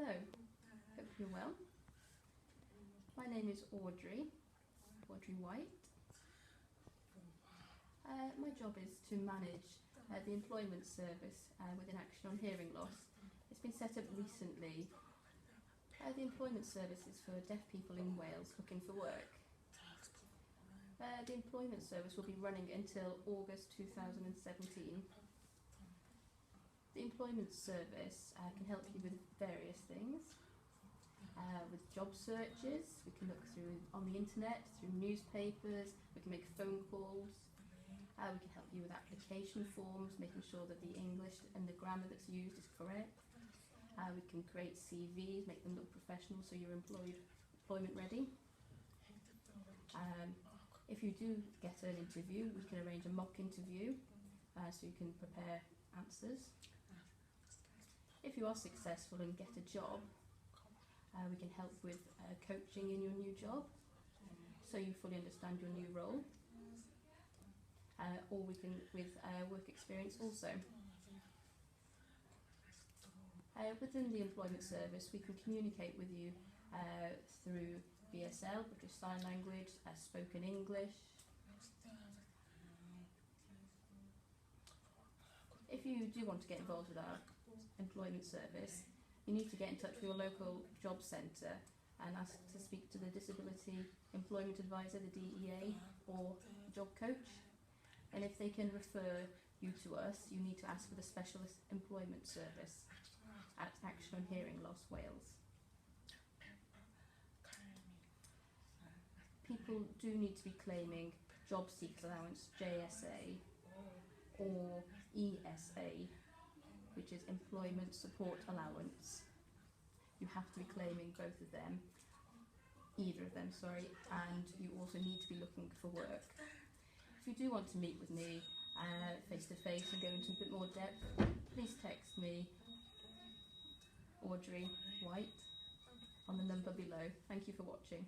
Hello, hope you're well. My name is Audrey White. My job is to manage the employment service within Action on Hearing Loss. It's been set up recently. The employment service is for deaf people in Wales looking for work. The employment service will be running until August 2017. The employment service can help you with various things. With job searches, we can look through on the internet, through newspapers, we can make phone calls. We can help you with application forms, making sure that the English and the grammar that's used is correct. We can create CVs, make them look professional so you're employment ready. If you do get an interview, we can arrange a mock interview so you can prepare answers. If you are successful and get a job, we can help with coaching in your new job so you fully understand your new role. Or we can with work experience also. Within the employment service, we can communicate with you through BSL, British Sign Language, spoken English. If you do want to get involved with our employment service, you need to get in touch with your local job centre and ask to speak to the Disability Employment Advisor, the DEA, or job coach. And if they can refer you to us, you need to ask for the Specialist Employment Service at Action on Hearing Loss, Wales. People do need to be claiming Job Seekers Allowance, JSA, or ESA, which is Employment Support Allowance. You have to be claiming both of them, either of them, sorry, and you also need to be looking for work. If you do want to meet with me face to face and go into a bit more depth, please text me, Audrey White, on the number below. Thank you for watching.